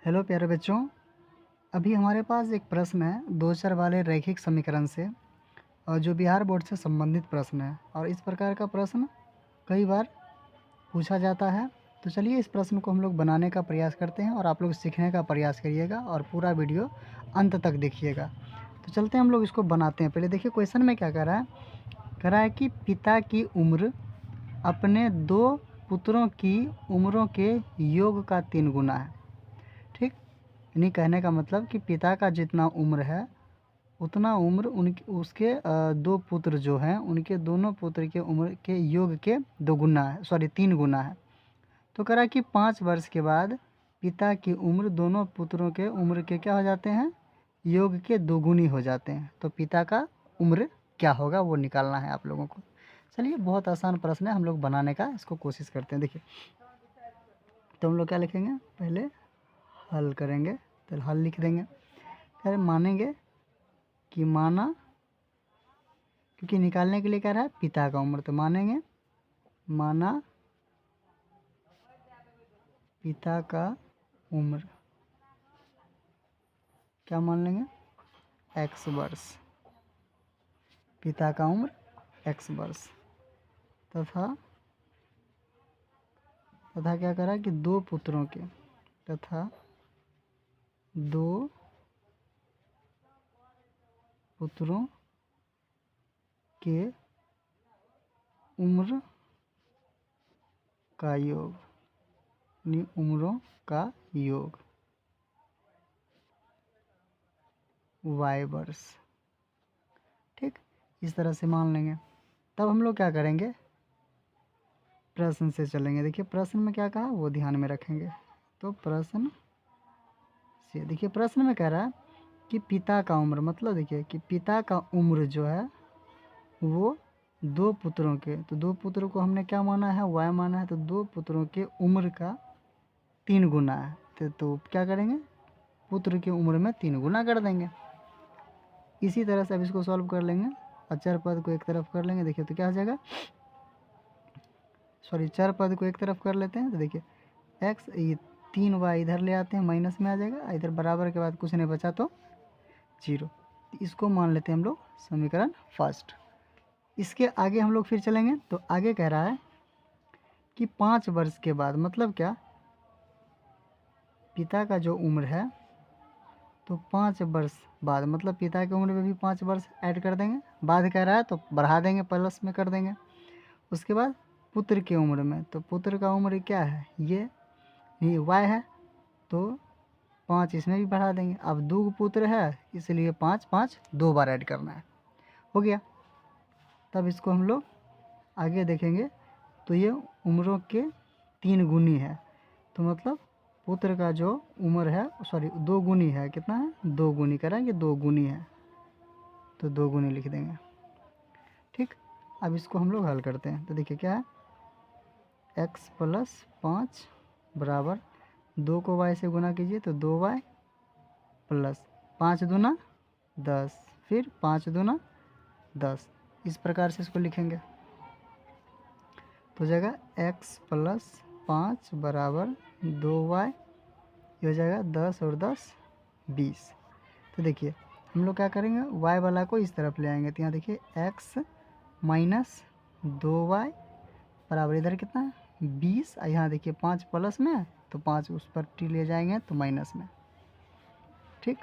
Hello प्यारे बच्चों। अभी हमारे पास एक प्रश्न है दो चर वाले रैखिक समीकरण से, और जो बिहार बोर्ड से संबंधित प्रश्न है, और इस प्रकार का प्रश्न कई बार पूछा जाता है। तो चलिए इस प्रश्न को हम लोग बनाने का प्रयास करते हैं और आप लोग सीखने का प्रयास करिएगा और पूरा वीडियो अंत तक देखिएगा। तो चलते हैं हम लोग इसको बनाते हैं। पहले देखिए क्वेश्चन में क्या कह रहा है कि पिता की उम्र अपने दो पुत्रों की उम्रों के योग का 3 गुना है। ठीक, यानी कहने का मतलब कि पिता का जितना उम्र है उतना उम्र उनके उसके दो पुत्र जो हैं उनके दोनों पुत्र के उम्र के योग के 2 गुना है, सॉरी 3 गुना है। तो कह रहा कि 5 वर्ष के बाद पिता की उम्र दोनों पुत्रों के उम्र के क्या हो जाते हैं, योग के 2 गुनी हो जाते हैं। तो पिता का उम्र क्या होगा वो निकालना है आप लोगों को। चलिए बहुत आसान प्रश्न है, हम लोग बनाने का इसको कोशिश करते हैं। देखिए तो हम लोग क्या लिखेंगे, पहले हल करेंगे। तो हल लिख देंगे, फिर मानेंगे कि माना, क्योंकि निकालने के लिए कह रहा है पिता का उम्र, तो मानेंगे माना पिता का उम्र क्या मान लेंगे, x वर्ष। पिता का उम्र x वर्ष तथा तथा क्या कह रहा है कि दो पुत्रों के तथा दो पुत्रों के उम्र का योग, यानी उम्रों का योग y वर्ष। ठीक, इस तरह से मान लेंगे। तब हम लोग क्या करेंगे, प्रश्न से चलेंगे। देखिए प्रश्न में क्या कहा वो ध्यान में रखेंगे। तो प्रश्न से देखिए, प्रश्न में कह रहा है कि पिता का उम्र, मतलब देखिए कि पिता का उम्र जो है वो दो पुत्रों के, तो दो पुत्रों को हमने क्या माना है, y माना है। तो दो पुत्रों के उम्र का 3 गुना है। तो क्या करेंगे, पुत्र की उम्र में 3 गुना कर देंगे। इसी तरह से अब इसको सॉल्व कर लेंगे, अचर पद को एक तरफ कर लेंगे। देखिए तो क्या हो जाएगा, सॉरी चर पद को एक तरफ कर लेते हैं। तो देखिए एक्स, ये 3y इधर ले आते हैं, माइनस में आ जाएगा, इधर बराबर के बाद कुछ नहीं बचा तो 0। इसको मान लेते हैं हम लोग समीकरण फर्स्ट। इसके आगे हम लोग फिर चलेंगे। तो आगे कह रहा है कि 5 वर्ष के बाद, मतलब क्या, पिता का जो उम्र है तो 5 वर्ष बाद, मतलब पिता की उम्र में भी 5 वर्ष ऐड कर देंगे। बाद कह रहा है तो बढ़ा देंगे, प्लस में कर देंगे। उसके बाद पुत्र की उम्र में, तो पुत्र का उम्र क्या है, ये y है, तो 5 इसमें भी बढ़ा देंगे। अब 2 पुत्र है इसलिए 5 5 2 बार ऐड करना है, हो गया। तब इसको हम लोग आगे देखेंगे तो ये उम्रों के 3 गुनी है। तो मतलब पुत्र का जो उम्र है, सॉरी 2 गुनी है, कितना है 2 गुनी, करेंगे 2 गुनी है तो 2 गुनी लिख देंगे। ठीक, अब इसको हम लोग हल करते हैं। तो देखिए क्या है, x प्लस 5 बराबर 2 को y से गुना कीजिए तो 2y प्लस 5 दूना 10, फिर 5 दूना 10। इस प्रकार से इसको लिखेंगे तो हो जाएगा x प्लस 5 बराबर 2y, ये हो जाएगा 10 और 10 20। तो देखिए हम लोग क्या करेंगे, y वाला को इस तरफ ले आएंगे। तो यहाँ देखिए x माइनस 2y बराबर इधर कितना है 20, यहाँ देखिए 5 प्लस में है तो 5 उस पर टी ले जाएंगे तो माइनस में। ठीक,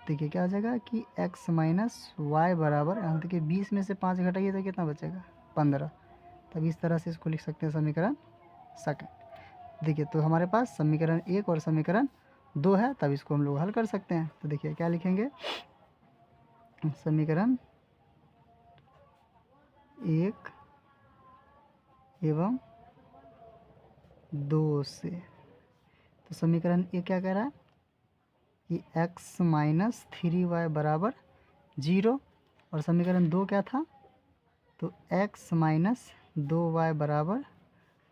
देखिए क्या हो जाएगा कि x माइनस वाई बराबर, यहाँ देखिए 20 में से 5 घटाइए तो कितना बचेगा 15। तब इस तरह से इसको लिख सकते हैं समीकरण सेकंड। देखिए तो हमारे पास समीकरण 1 और समीकरण 2 है, तब इसको हम लोग हल कर सकते हैं। तो देखिए क्या लिखेंगे, समीकरण 1 एवं 2 से। तो समीकरण 1 क्या कह रहा है कि x माइनस 3y बराबर 0, और समीकरण 2 क्या था, तो x माइनस 2y बराबर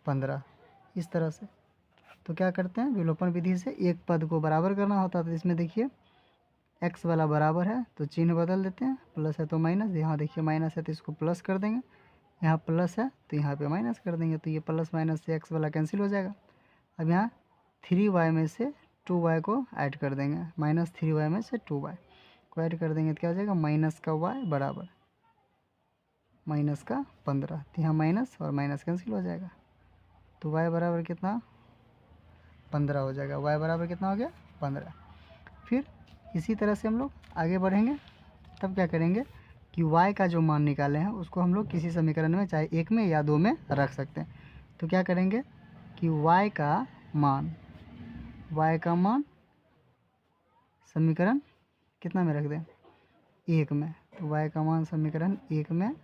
15। इस तरह से तो क्या करते हैं, विलोपन विधि से एक पद को बराबर करना होता है। तो इसमें देखिए x वाला बराबर है तो चिन्ह बदल देते हैं, प्लस है तो माइनस, यहाँ देखिए माइनस है तो इसको प्लस कर देंगे, यहाँ प्लस है तो यहाँ पे माइनस कर देंगे। तो ये प्लस माइनस से x वाला कैंसिल हो जाएगा। अब यहाँ 3y में से 2y को ऐड कर देंगे, -3y में से 2y को ऐड कर देंगे तो क्या हो जाएगा, माइनस का y बराबर माइनस का 15। तो यहाँ माइनस और माइनस कैंसिल हो जाएगा, तो y बराबर कितना 15 हो जाएगा। y बराबर कितना हो गया 15। फिर इसी तरह से हम लोग आगे बढ़ेंगे, तब क्या करेंगे कि y का जो मान निकाले हैं उसको हम लोग किसी समीकरण में चाहे 1 में या 2 में रख सकते हैं। तो क्या करेंगे कि y का मान समीकरण कितना में रख दें, 1 में। तो y का मान समीकरण 1 में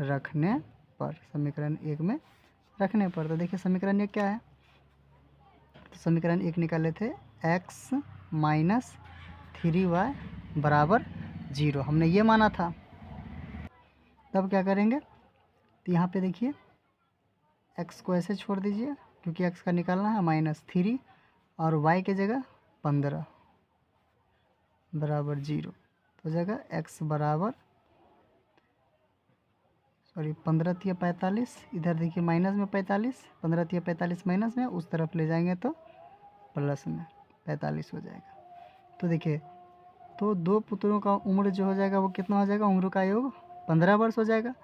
रखने पर, समीकरण 1 में रखने पर, तो देखिए समीकरण 1 क्या है, तो समीकरण 1 निकाले थे x माइनस 3y बराबर 0, हमने ये माना था। तब क्या करेंगे, तो यहाँ पे देखिए x को ऐसे छोड़ दीजिए क्योंकि x का निकालना है, -3 और y के जगह 15 बराबर 0, तो हो जाएगा x बराबर 15 तिया 45, इधर देखिए माइनस में 45, 15 तिया 45 माइनस में, उस तरफ ले जाएंगे तो प्लस में 45 हो जाएगा। तो देखिए तो दो पुत्रों का उम्र जो हो जाएगा वो कितना हो जाएगा, उम्र का योग 15 वर्ष हो जाएगा।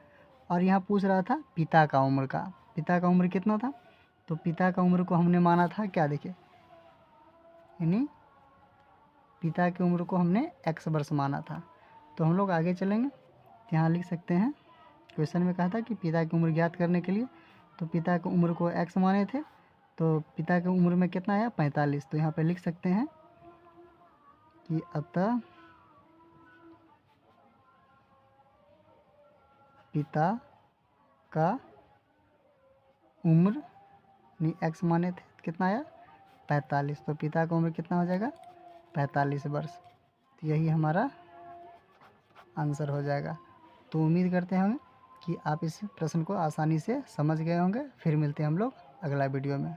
और यहाँ पूछ रहा था पिता का उम्र का, पिता का उम्र कितना था, तो पिता का उम्र को हमने माना था क्या, देखिए यानी पिता की उम्र को हमने x वर्ष माना था। तो हम लोग आगे चलेंगे, यहाँ लिख सकते हैं, क्वेश्चन में कहा था कि पिता की उम्र ज्ञात करने के लिए, तो पिता की उम्र को x माने थे, तो पिता की उम्र में कितना आया 45। तो यहाँ पे लिख सकते हैं कि अतः पिता का उम्र नहीं x माने थे, कितना आया 45, तो पिता का उम्र कितना हो जाएगा 45 वर्ष। तो यही हमारा आंसर हो जाएगा। तो उम्मीद करते होंगे कि आप इस प्रश्न को आसानी से समझ गए होंगे। फिर मिलते हैं हम लोग अगला वीडियो में।